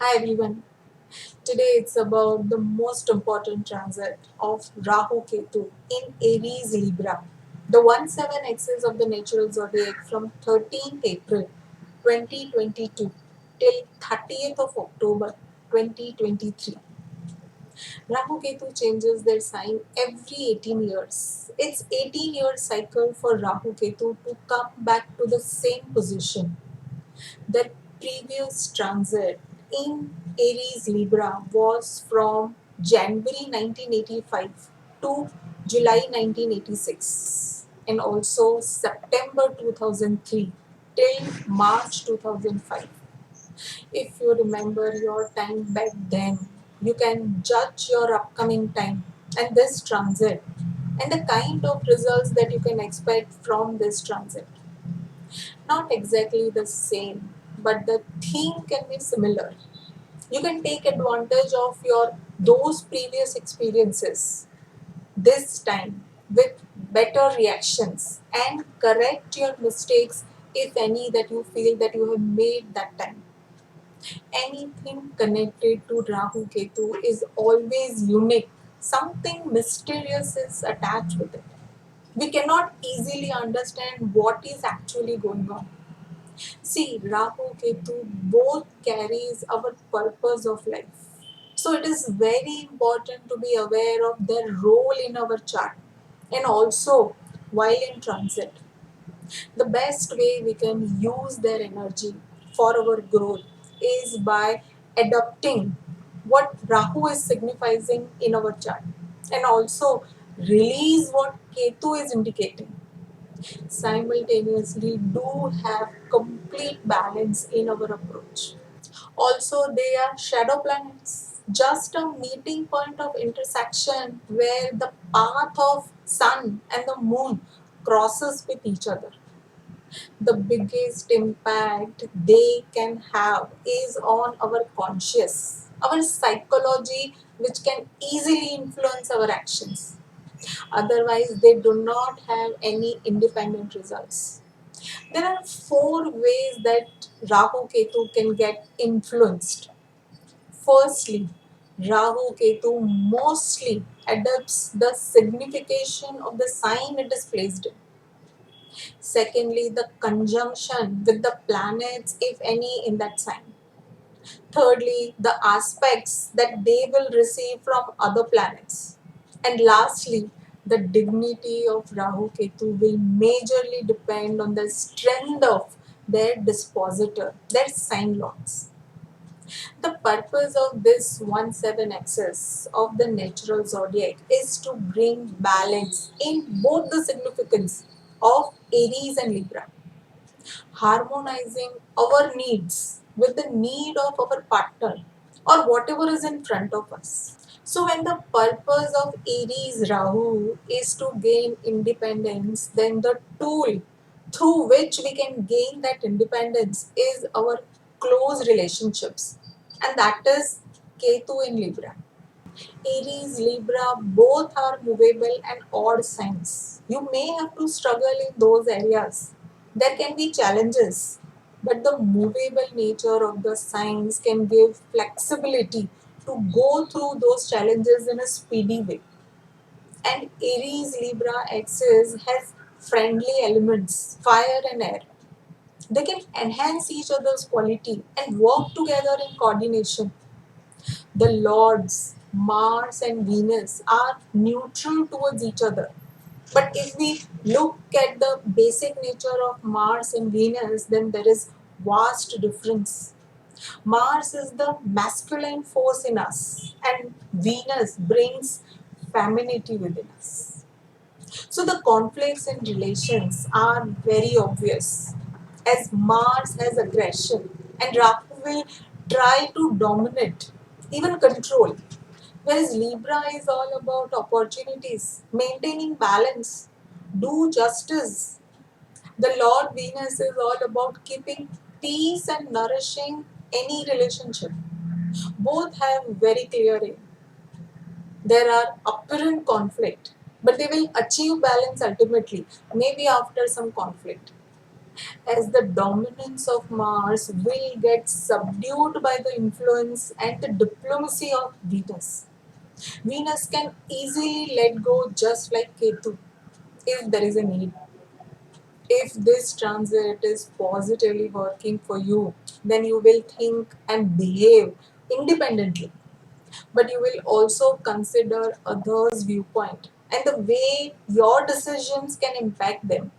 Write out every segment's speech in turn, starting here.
Hi everyone. Today it's about the most important transit of Rahu-Ketu in Aries Libra. The 1/7 axis of the natural zodiac from 13th April 2022 till 30th of October 2023. Rahu-Ketu changes their sign every 18 years. It's 18-year cycle for Rahu-Ketu to come back to the same position. The previous transit in Aries Libra was from January 1985 to July 1986 and also September 2003 till March 2005. If you remember your time back then, you can judge your upcoming time and this transit and the kind of results that you can expect from this transit. Not exactly the same, but the theme can be similar. You can take advantage of your those previous experiences this time with better reactions and correct your mistakes if any that you feel that you have made that time. Anything connected to Rahu Ketu is always unique. Something mysterious is attached with it. We cannot easily understand what is actually going on. See, Rahu Ketu both carries our purpose of life. So it is very important to be aware of their role in our chart and also while in transit. The best way we can use their energy for our growth is by adopting what Rahu is signifying in our chart and also release what Ketu is indicating. Simultaneously do have complete balance in our approach. Also, they are shadow planets, just a meeting point of intersection where the path of sun and the moon crosses with each other. The biggest impact they can have is on our conscious, our psychology, which can easily influence our actions. Otherwise, they do not have any independent results. There are four ways that Rahu Ketu can get influenced. Firstly, Rahu Ketu mostly adapts the signification of the sign it is placed in. Secondly, the conjunction with the planets, if any, in that sign. Thirdly, the aspects that they will receive from other planets. And lastly, the dignity of Rahu Ketu will majorly depend on the strength of their dispositor, their sign lords. The purpose of this 1/7 axis of the natural zodiac is to bring balance in both the significance of Aries and Libra, harmonizing our needs with the need of our partner or whatever is in front of us. So, when the purpose of Aries Rahu is to gain independence, then the tool through which we can gain that independence is our close relationships, and that is Ketu in Libra. Aries, Libra, both are movable and odd signs. You may have to struggle in those areas. There can be challenges, but the movable nature of the signs can give flexibility to go through those challenges in a speedy way. And Aries Libra axis has friendly elements, fire and air. They can enhance each other's quality and work together in coordination. The lords, Mars and Venus, are neutral towards each other. But if we look at the basic nature of Mars and Venus, then there is vast difference. Mars is the masculine force in us, and Venus brings femininity within us. So the conflicts in relations are very obvious, as Mars has aggression and Rahu will try to dominate, even control. Whereas Libra is all about opportunities, maintaining balance, do justice. The Lord Venus is all about keeping peace and nourishing any relationship. Both have very clear aim. There are apparent conflict, but they will achieve balance ultimately, maybe after some conflict. as the dominance of Mars will get subdued by the influence and the diplomacy of Venus. Venus can easily let go just like Ketu if there is a need. If this transit is positively working for you, then you will think and behave independently. But you will also consider others' viewpoint and the way your decisions can impact them.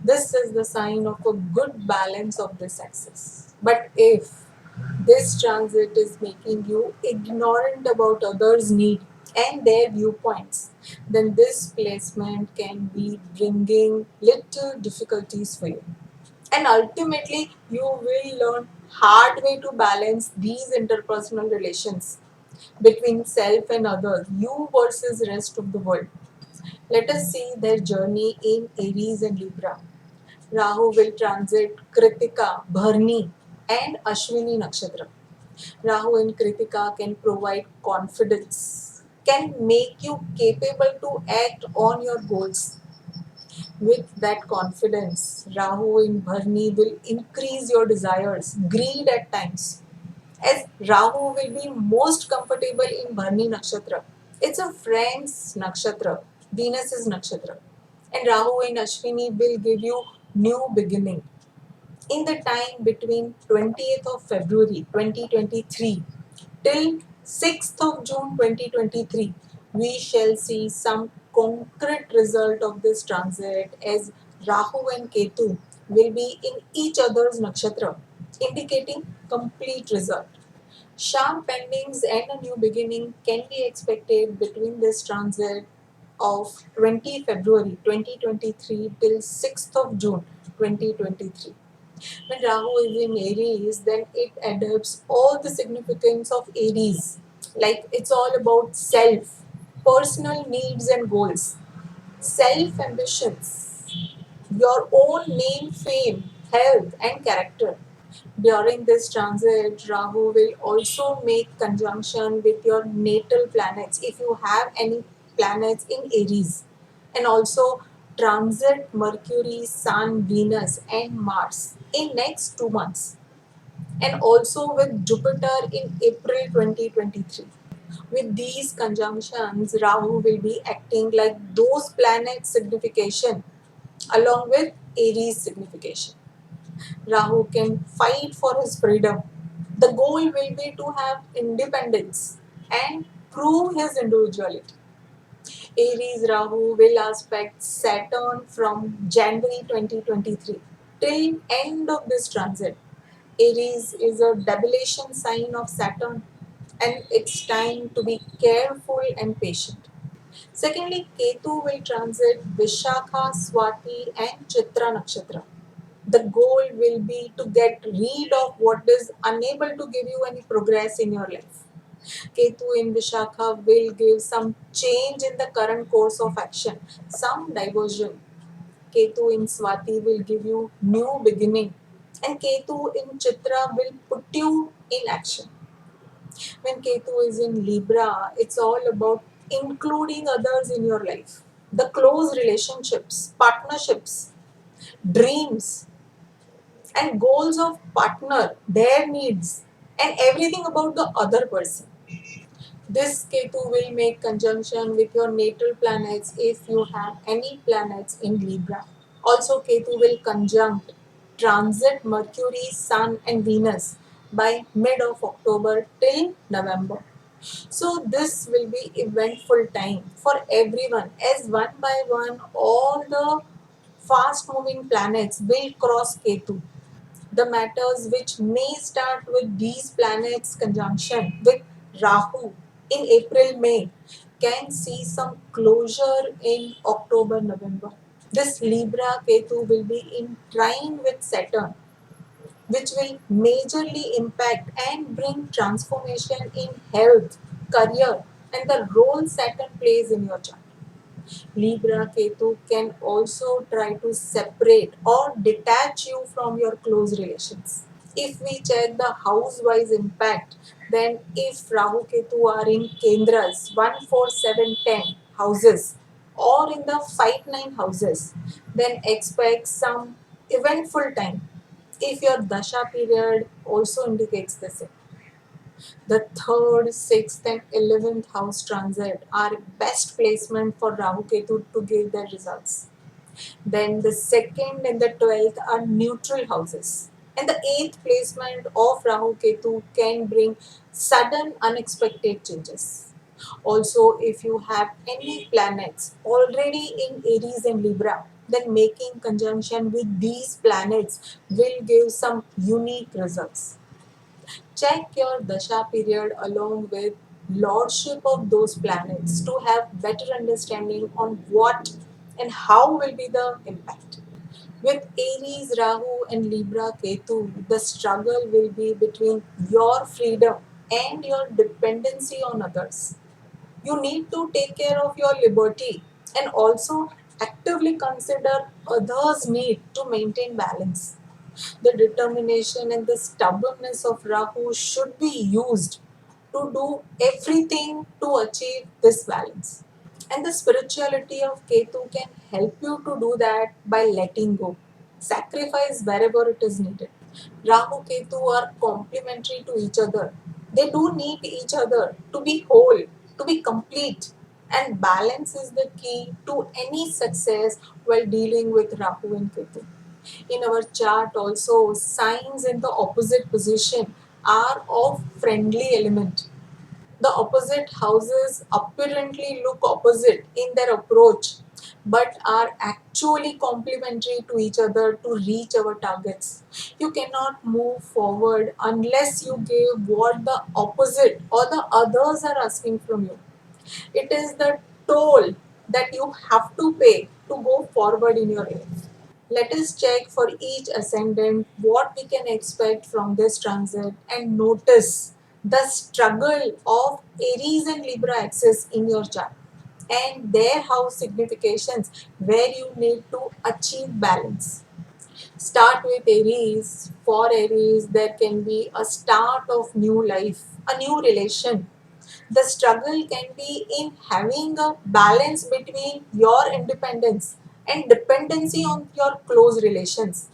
This is the sign of a good balance of this axis. But if this transit is making you ignorant about others' need and their viewpoints, then this placement can be bringing little difficulties for you. And ultimately, you will learn hard way to balance these interpersonal relations between self and others, you versus rest of the world. Let us see their journey in Aries and Libra. Rahu will transit Kritika, Bharni, and Ashwini Nakshatra. Rahu in Kritika can provide confidence, can make you capable to act on your goals. With that confidence, Rahu in Bharni will increase your desires, greed at times, as Rahu will be most comfortable in Bharni Nakshatra. It's a friend's nakshatra, Venus's nakshatra. And Rahu in Ashwini will give you new beginning. In the time between 20th of February 2023 till 6th of June 2023, we shall see some concrete result of this transit as Rahu and Ketu will be in each other's nakshatra, indicating complete result. Sharp endings and a new beginning can be expected between this transit of 20 February 2023 till 6th of June 2023. When Rahu is in Aries, then it adopts all the significance of Aries. Like it's all about self, personal needs and goals, self ambitions, your own name, fame, health, and character. During this transit, Rahu will also make conjunction with your natal planets if you have any planets in Aries, and also transit Mercury, Sun, Venus, and Mars in next 2 months, and also with Jupiter in April 2023. With these conjunctions, Rahu will be acting like those planets' signification along with Aries signification. Rahu can fight for his freedom. The goal will be to have independence and prove his individuality. Aries Rahu will aspect Saturn from January 2023 till end of this transit. Aries is a debilation sign of Saturn, and it's time to be careful and patient. Secondly, Ketu will transit Vishakha, Swati, and Chitra Nakshatra. The goal will be to get rid of what is unable to give you any progress in your life. Ketu in Vishakha will give some change in the current course of action, some diversion. Ketu in Swati will give you new beginning, and Ketu in Chitra will put you in action. When Ketu is in Libra, it's all about including others in your life. The close relationships, partnerships, dreams, and goals of partner, their needs, and everything about the other person. This Ketu will make conjunction with your natal planets if you have any planets in Libra. Also, Ketu will conjunct transit Mercury, Sun, and Venus by mid of October till November. So this will be eventful time for everyone as one by one all the fast moving planets will cross Ketu. The matters which may start with these planets conjunction with Rahu in April May can see some closure in October November. This Libra Ketu will be in trine with Saturn, which will majorly impact and bring transformation in health, career, and the role Saturn plays in your chart. Libra Ketu can also try to separate or detach you from your close relations. If we check the house wise impact, then if Rahu Ketu are in Kendras 1, 4, 7, 10 houses or in the 5, 9 houses, then expect some eventful time if your dasha period also indicates the same. The third, sixth, and 11th house transit are best placement for Rahu Ketu to give their results. Then the second and the 12th are neutral houses. And the eighth placement of Rahu Ketu can bring sudden unexpected changes. Also, if you have any planets already in Aries and Libra, then making conjunction with these planets will give some unique results. Check your dasha period along with lordship of those planets to have better understanding on what and how will be the impact. With Aries, Rahu, and Libra, Ketu, the struggle will be between your freedom and your dependency on others. You need to take care of your liberty and also actively consider others' need to maintain balance. The determination and the stubbornness of Rahu should be used to do everything to achieve this balance. And the spirituality of Ketu can help you to do that by letting go. Sacrifice wherever it is needed. Rahu Ketu are complementary to each other. They do need each other to be whole, to be complete. And balance is the key to any success while dealing with Rahu and Ketu. In our chart also, signs in the opposite position are of friendly element. The opposite houses apparently look opposite in their approach but are actually complementary to each other to reach our targets. You cannot move forward unless you give what the opposite or the others are asking from you. It is the toll that you have to pay to go forward in your life. Let us check for each ascendant what we can expect from this transit and notice the struggle of Aries and Libra axis in your chart and their house significations where you need to achieve balance. Start with Aries. For Aries, there can be a start of new life, a new relation. The struggle can be in having a balance between your independence and dependency on your close relations.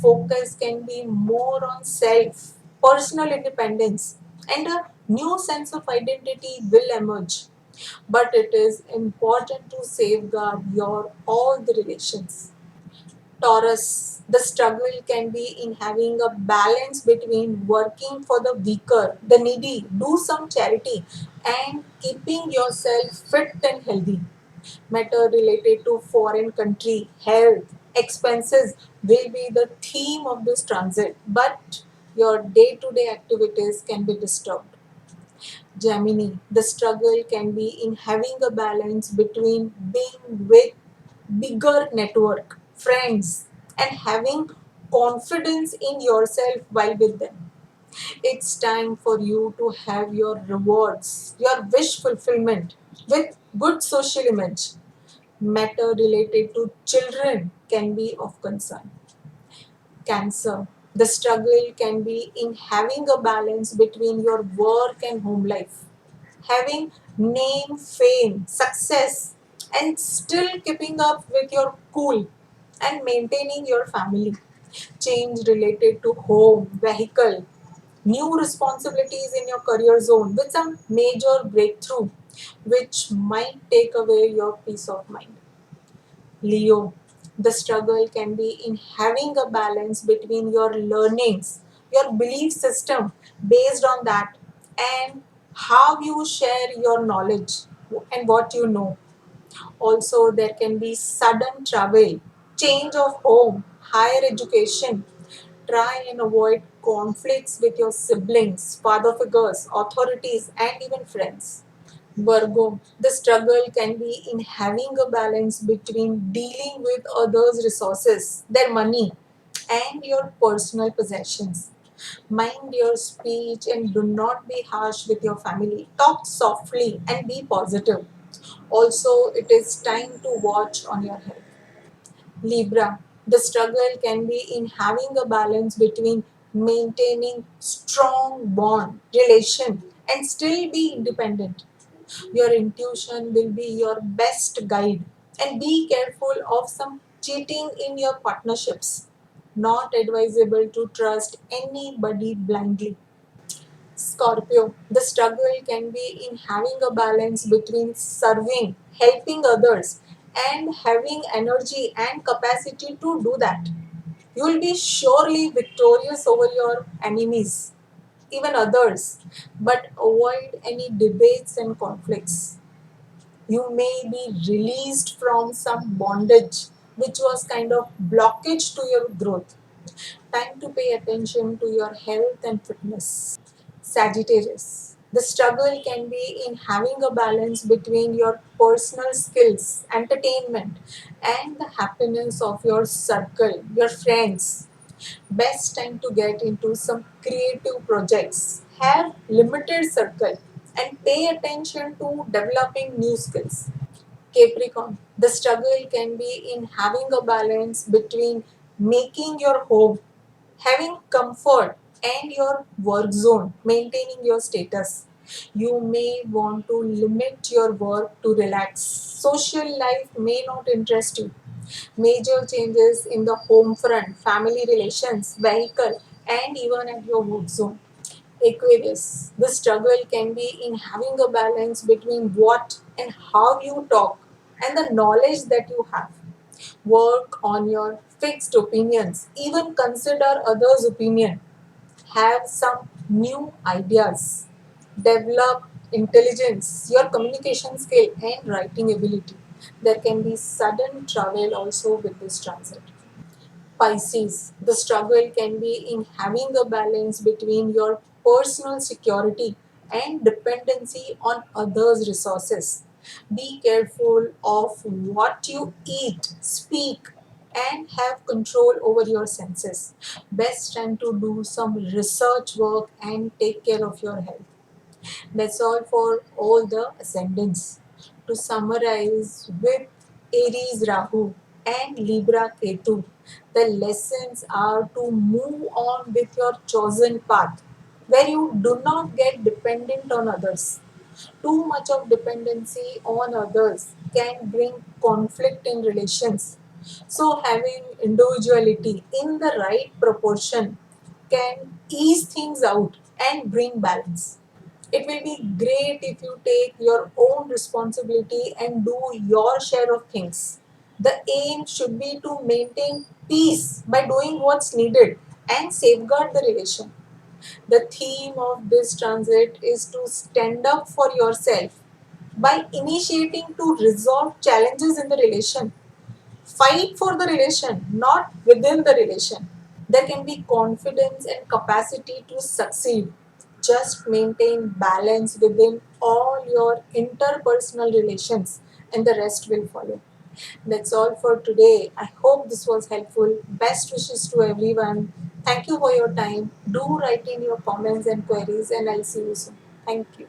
Focus can be more on self, personal independence, and a new sense of identity will emerge. But it is important to safeguard your all the relations. Taurus, the struggle can be in having a balance between working for the weaker, the needy, do some charity, and keeping yourself fit and healthy. Matter related to foreign country, health, expenses will be the theme of this transit, but your day to day activities can be disturbed. Gemini, the struggle can be in having a balance between being with bigger network, friends, and having confidence in yourself while with them. It's time for you to have your rewards, your wish fulfillment with good social image. Matter related to children can be of concern. Cancer. The struggle can be in having a balance between your work and home life. Having name, fame, success, and still keeping up with your cool and maintaining your family. Change related to home, vehicle, new responsibilities in your career zone with some major breakthrough, which might take away your peace of mind. Leo, the struggle can be in having a balance between your learnings, your belief system based on that, and how you share your knowledge and what you know. Also, there can be sudden travel, change of home, higher education. Try and avoid conflicts with your siblings, father figures, authorities, and even friends. Virgo, the struggle can be in having a balance between dealing with others' resources, their money, and your personal possessions. Mind your speech and do not be harsh with your family. Talk softly and be positive. Also, it is time to watch on your health. Libra, the struggle can be in having a balance between maintaining strong bond, relation, and still be independent. Your intuition will be your best guide and be careful of some cheating in your partnerships. not advisable to trust anybody blindly. Scorpio, the struggle can be in having a balance between serving, helping others, and having energy and capacity to do that. You will be surely victorious over your enemies, even others, but avoid any debates and conflicts. You may be released from some bondage which was kind of blockage to your growth. Time to pay attention to your health and fitness. Sagittarius. The struggle can be in having a balance between your personal skills, entertainment, and the happiness of your circle, your friends. Best time to get into some creative projects. Have limited circle and pay attention to developing new skills. Capricorn, the struggle can be in having a balance between making your home, having comfort, and your work zone, maintaining your status. You may want to limit your work to relax. Social life may not interest you. Major changes in the home front, family relations, vehicle, and even at your work zone. Aquarius, the struggle can be in having a balance between what and how you talk and the knowledge that you have. Work on your fixed opinions, even consider others' opinion. Have some new ideas. Develop intelligence, your communication skill, and writing ability. There can be sudden travel also with this transit. Pisces, the struggle can be in having a balance between your personal security and dependency on others' resources. Be careful of what you eat, speak, and have control over your senses. Best time to do some research work and take care of your health. That's all for all the ascendants. To summarize, with Aries Rahu and Libra Ketu, the lessons are to move on with your chosen path where you do not get dependent on others. Too much of dependency on others can bring conflict in relations. So, having individuality in the right proportion can ease things out and bring balance. It will be great if you take your own responsibility and do your share of things. The aim should be to maintain peace by doing what's needed and safeguard the relation. The theme of this transit is to stand up for yourself by initiating to resolve challenges in the relation. Fight for the relation, not within the relation. There can be confidence and capacity to succeed. Just maintain balance within all your interpersonal relations, and the rest will follow. That's all for today. I hope this was helpful. Best wishes to everyone. Thank you for your time. Do write in your comments and queries, and I'll see you soon. Thank you.